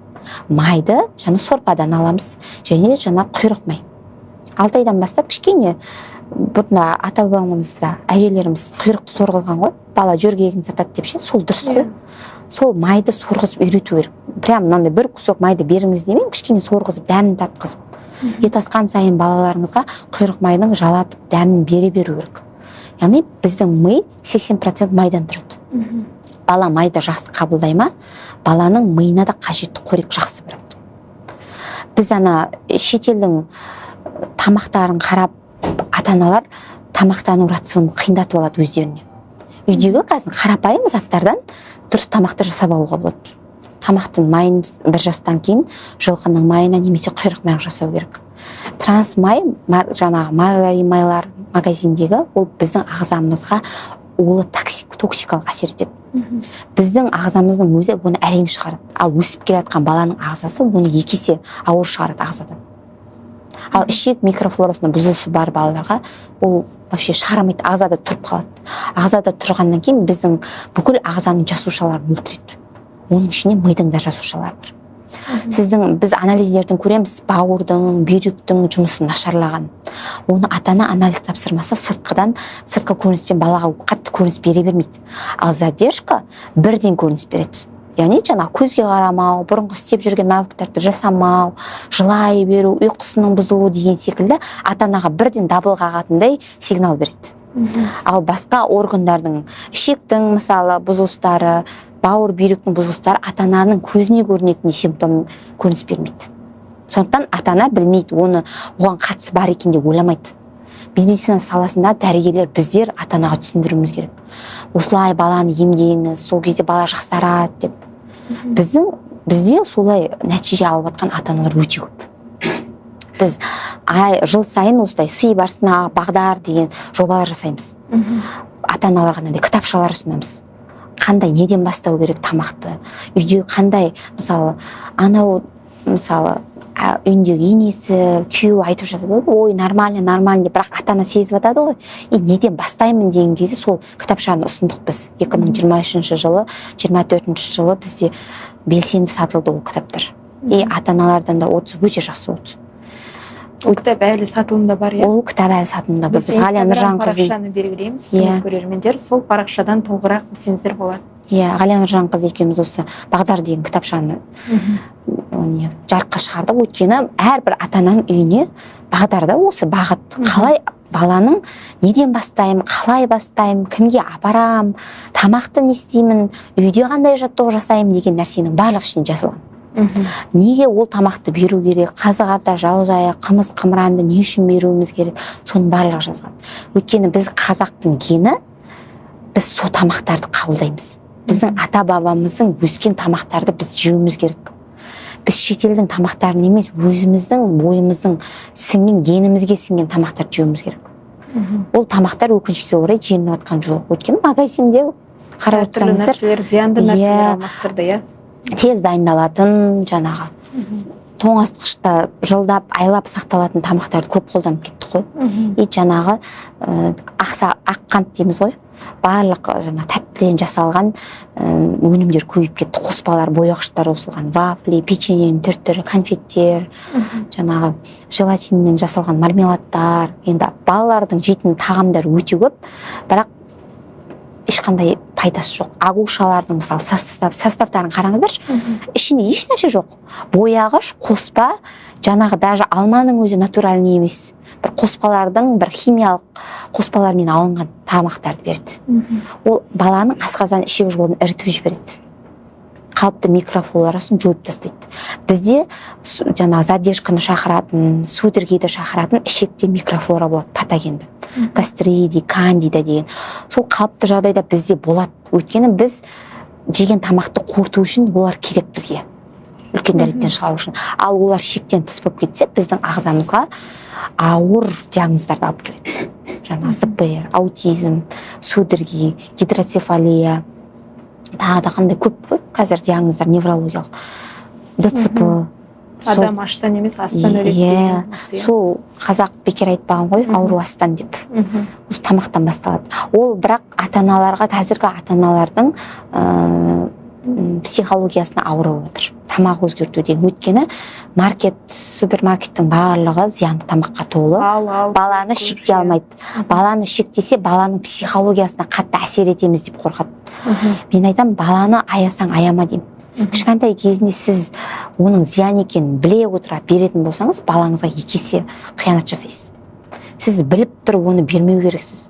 [SPEAKER 2] Майды жаңа сорпадан аламыз және жаңа құйрық май. 6 айдан бастап кішкене бұрында ата-бабамызда әжелеріміз құйрықты сорғылған ғой, бала жөргегін сатады деп ше, сол дұрыс қой. Сол майды сорғызып үйрету керек. Прям мынандай 1 кусок майды беріңіз демеймін, кішкене сорғызып, дәмін татқызып. Ет асқан сайын балаларыңызға құйрық майдың жалатып, дәмін бере беру керек. Яғни біздің ми 80% майдан тұрады. Бала майды жақсы қабылдай ма, баланың миына да қажетті қорек жақсы барады. Біз шетелдің тамақтарын қарап, ата-аналар тамақтану рационын қиындатып алады өздеріне. Үйдегі қазір қарапайым заттардан дұрыс тамақты жасап алуға болады. Тамақтың майын 1 жастан кейін жылқының майына немесе құйрық майын жасау керек. Трансмай, жаңағы майлар магазиндегі, ол біздің ағзамызға улы токсикалық әсер етеді. Біздің ағзамыздың өзі оны әрең шығарады. Ал өсіп келе жатқан баланың ағзасы оны 2 есе ауыр шығарады ағзадан. Ал ішек микрофлорасында бұзылысы бар балаларға ол вообще шығарамайды, ағзада тұрып қалады. Ағзада тұрғаннан кейін біздің бүкіл ағзаның жасушаларын өлтіреді. Оның ішіне мидың да жасушалары бар. Біз анализдерден көреміз, бауырдың, бүйректің жұмысын нашарлаған. Оны ата-ана анализ тапсырмаса сыртқы көрініспен балаға қатты көрініс бере бермейді. Ал задержка бірден көрініс береді. Яғни көзге қарамау, бұрынғы істеп жүрген навыктарды жасамау, жылай беру, ұйқысының бұзылуы деген секілді ата-анаға бірден дабыл қағатындай сигнал береді. Ал басқа органдардың, ішектің мысалы бұзылыстары, бауыр бүйректің бұзылыстары ата-ананың көзіне көрінетін симптом көрініс бермейді. Сондықтан ата-ана білмейді, оған қатысы бар екен деп ойламайды. Медицина саласында дәрігерлер біздер ата-анаға түсіндіруіміз керек. Осылай баланы емдеңіз, сол кезде бала жақсарады деп. Бізде солай нәтиже алып жатқан ата-аналар өте көп. біз жыл сайын осылай сый барысына бағдар деген жобалар жасаймыз. Ата аналарға мынандай кітапшалар ұсынамыз. Қандай неден бастау керек тамақты, үйде қандай, мысалы анау мысалы үйіндегі енесі күйеуі айтып жатады, ой нормально деп, бірақ ата ана сезіп жатады ғой, неден бастаймын деген кезде сол кітапшаны ұсындық біз. 2023 жылы 24 жылы бізде белсенді сатылды ол кітаптар. Ата аналардан да отзыв өте жақсы болды.
[SPEAKER 1] Ол кітап әлі сатылымда бар, иә?
[SPEAKER 2] Ол кітап әлі сатылымда. Біз Ғалия Нұржанқызы
[SPEAKER 1] парақшаны белгілейміз, көрермендер, сол парақшадан толығырақ білсеңіздер болады.
[SPEAKER 2] Ғалия Нұржанқызы екеуміз осы бағдар деген кітапшаны жарыққа шығардық. Өйткені әрбір ата-ананың үйіне бағдарда осы бағыт, қалай баланың неден бастаймын, қалай бастаймын, кімге апарам, тамақты не істеймін, үйде қандай жаттығу жасаймын деген нәрсенің барлық ішінде жазылған. Неге ол тамақты беру керек, қазы қарта, жал-жая, қымыз қымыранды не үшін беруіміз керек, соның барлығы жазған. Өйткені біз қазақтың гені, біз сол тамақтарды қабылдаймыз. Біздің ата бабамыздың өскен тамақтарды біз жеуіміз керек. Біз шетелдің тамақтарын емес, өзіміздің бойымыздың сіңген, генімізге сіңген тамақтарды жеуіміз керек. Ол тамақтар өкінішке орай жеңіп жатқан жоқ. Өйткені магазинде қарап
[SPEAKER 1] отырсаңыздар, зиянды нәрселер алмастырды, иә?
[SPEAKER 2] Тез дайындалатын, жаңағы тоңазытқышта жылдап, айлап сақталатын тамақтарды көп қолданып кеттік қой. Жаңағы ақ қант дейміз ғой. Барлық тәттіден жасалған өнімдер көбейіп кетті. Қоспалар, бояғыштар қосылған, вафли, печеньенің түр-түрі, конфеттер, жаңағы желатиннен жасалған мармеладтар. Енді балалардың жейтін тағамдары өте көп, бірақ ешқандай пайдасы жоқ. Агушалардың мысалы составтарын қараңыздаршы, ішінде еш нәрсе жоқ. Бояғыш, қоспа, жаңағы даже алманың өзі натуральный емес. Бір қоспалардың, бір химиялық қоспалармен алынған тамақтарды берді. Ол баланың асқазан ішек жолын ірітіп жібереді. Қалыпты микрофлорасын жойып тастайды. Бізде жаңағы задержканы шақыратын, судорогиді шақыратын ішекте микрофлора болады, патогенді. Гастридий, кандида деген. Сол қалыпты жағдайда бізде болады. Өйткені біз жеген тамақты қорыту үшін олар керек бізге. Үлкен дәреттен шығару үшін. Ал олар шектен тыс болып кетсе, біздің ағзамызға ауыр диагноздарды алып келеді. Жаңағы ЗПР, аутизм, судороги, гидроцефалия, тағы да қандай көп қой қазір диагноздар неврологиялық, ДЦП.
[SPEAKER 1] Адам аштан емес, астан өледі деген.
[SPEAKER 2] Сол қазақ бекер айтпаған ғой, ауру астан деп. Осы тамақтан басталады. Ол бірақ ата-аналарға, қазіргі ата-аналардың психологиясына ауырып отыр. Тамақ өзгерту деген. Өйткені супермаркеттің барлығы зиянды тамаққа толы. Баланы шектей алмайды. Баланы шектесе, баланың психологиясына қатты әсер етеміз деп қорқады. Мен айтам, баланы аясаң аяма деймін. Кішкентай кезінде сіз оның зиян екенін біле отыра беретін болсаңыз, балаңызға екі есе қиянат жасайсыз. Сіз біліп тұрып оны бермеу керексіз.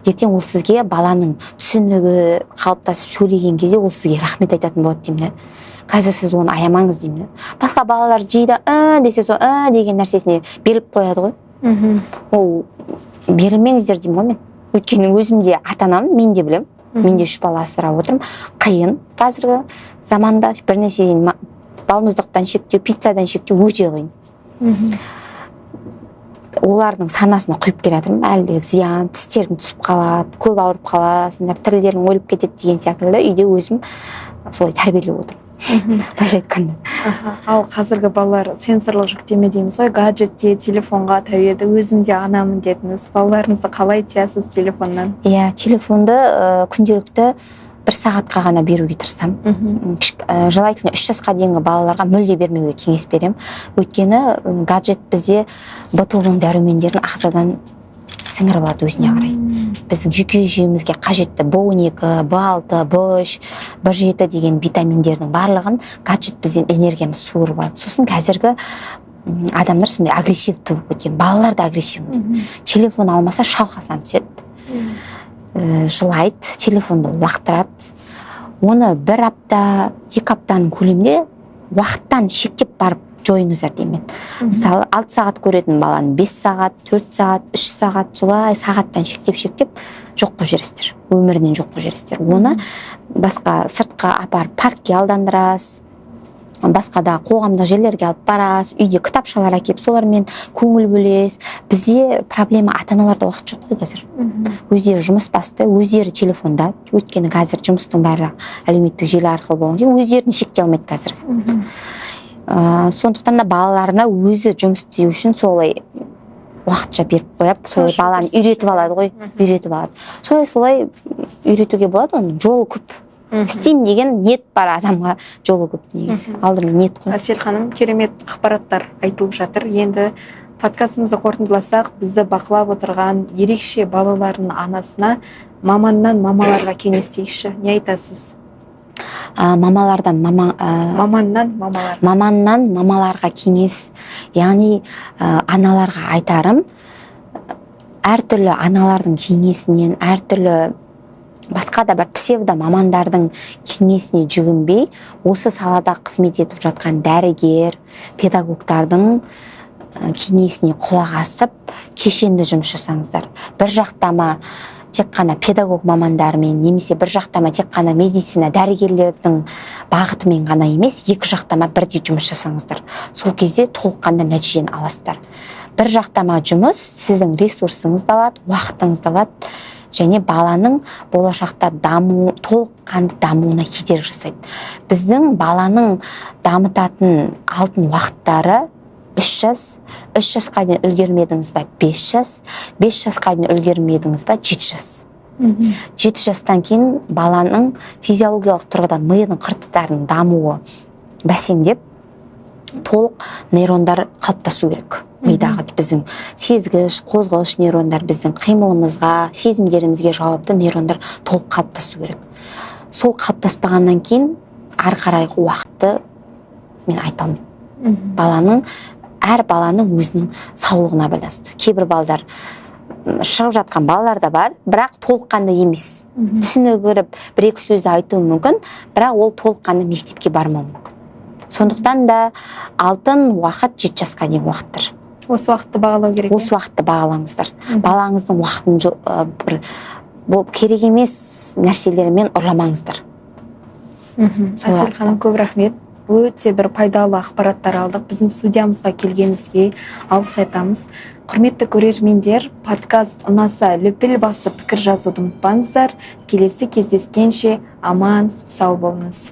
[SPEAKER 2] Ертең ол сізге баланың түсінігі қалыптасып сөйлеген кезде ол сізге рахмет айтатын болады деймін. Қазір сіз оны аямаңыз деймін. Басқа балалар жейді, десе сол деген нәрсесіне беріліп қояды ғой. Ол берілмеңіздер деймін ғой мен. Өйткені өзімде ата-анам, мен де білем. Мен де 3 бала асырап отырмын. Қиын қазіргі заманда бір нәрседен балмұздақтан шектеу, пиццадан шектеу өте қиын. Олардың санасына құйып келе жатырмын. Әлде зиян, тістерің түсіп қалады, көп ауырып қаласыңдар, тірілерің өліп кетеді деген секілді үйде өзім солай тәрбиелеп отырмын. Былайша айтқанда.
[SPEAKER 1] Ал қазіргі балалар сенсорлық жүктеме дейміз ғой, гаджетке, телефонға тәуелді. Өзімде анамын дедіңіз. Балаларыңызды қалай тиясыз телефоннан?
[SPEAKER 2] Телефонды күнделікті 1 сағатқа ғана беруге тырысам. Желательно 3 жасқа дейінгі балаларға мүлде бермеуге кеңес берем. Өйткені гаджет бізде Б тобының дәрумендерін ағзадан сіңіріп алады өзіне қарай. Біздің жүйке жүйемізге қажетті B12, B6, B3, B7 деген витаминдердің барлығын гаджет бізден энергиямыз суырып алады. Сосын қазіргі адамдар сондай агрессивті болып кеткен. Балалар да агрессивный. Телефон алмаса шалқасынан түседі. Жылайды, телефонды лақтырады. Оны 1 апта, 2 аптаның көлемінде уақыттан шектеп барып жойыңыздар деймін. Мысалы 6 сағат көретін баланы 5 сағат, 4 сағат, 3 сағат, солай сағаттан шектеп жоқ қылып жібересіздер. Өмірінен жоқ қылып жібересіздер. Оны басқа сыртқа апарып паркке алдандырасыз. басқа да қоғамдық жерлерге алып барасыз, үйде кітапшалар әкеліп солармен көңіл бөлесіз. Бізде проблема ата-аналарда уақыт жоқ қой қазір. Өздері жұмыс басты, өздері телефонда, өйткені қазір жұмыстың бәрі әлеуметтік желі арқылы болған кейін өздерін шектей алмайды қазір. Сондықтан да балаларына өзі жұмыс істеу үшін солай уақытша беріп қойып, солай баланы үйретіп алады ғой, үйретіп алады. Солай үйретуге болады, оның жолы көп. Істеймін деген ниет бар адамға, жолы көп негізі. Алдымен ниет қой.
[SPEAKER 1] Әсел ханым, керемет ақпараттар айтылып жатыр. Енді подкастымызды қорытындыласақ, бізді бақылап отырған ерекше балалардың анасына маманнан мамаларға кеңестейікші. Не айтасыз?
[SPEAKER 2] Маманнан мамаларға кеңес, яғни аналарға айтарым, әртүрлі аналардың кеңесінен, әртүрлі басқа да бір псевдо мамандардың кеңесіне жүгінбей, осы салада қызмет етіп жатқан дәрігер, педагогтардың кеңесіне құлақ асып, кешенді жұмыс жасаңыздар. Бір жақтама тек қана педагог мамандарымен, немесе бір жақтама тек қана медицина дәрігерлердің бағытымен ғана емес, екі жақтама бірдей жұмыс жасаңыздар. Сол кезде толыққанды нәтижені аласыздар. Бір жақтама жұмыс сіздің ресурсыңызды алады, уақытыңызды алады, және баланың болашақта толыққанды дамуына кедергі жасайды. Біздің баланың дамытатын алтын уақыттары 3 жас, 3 жасқа дейін үлгермедіңіз ба 5 жас, 5 жасқа дейін үлгермедіңіз ба 7 жас. 7 жастан кейін баланың физиологиялық тұрғыдан миының қыртыстарының дамуы бәсеңдеп, толық нейрондар қалыптасу керек. Мидағы біздің сезгіш, қозғалыш нейрондар біздің қимылымызға, сезімдерімізге жауапты нейрондар толық қалыптасу керек. Сол қалыптаспағаннан кейін ары қарайғы уақытты мен айта алмаймын. Әр баланың өзінің саулығына байланысты. Кейбір балдар шығып жатқан балалар да бар, бірақ толыққанды емес. Түсіне кіріп бір-екі сөзді айтуы мүмкін, бірақ ол толыққанды мектепке бармауы мүмкін. Сондықтан да алтын уақыт 7 жасқа дейін уақыттыр.
[SPEAKER 1] Осы уақытты бағалау керек.
[SPEAKER 2] Осы уақытты бағалаңыздар. Балаңыздың уақытын бұл керек емес нәрселермен ұрламаңыздар.
[SPEAKER 1] Әсел ханым, көп рахмет. Өте бір пайдалы ақпараттар алдық. Біздің студиямызға келгеніңізге алғыс айтамыз. Құрметті көрермендер, подкаст ұнаса лүпіл басып пікір жазуды ұмытпаңыздар. Келесі кездескенше аман, сау болыңыз.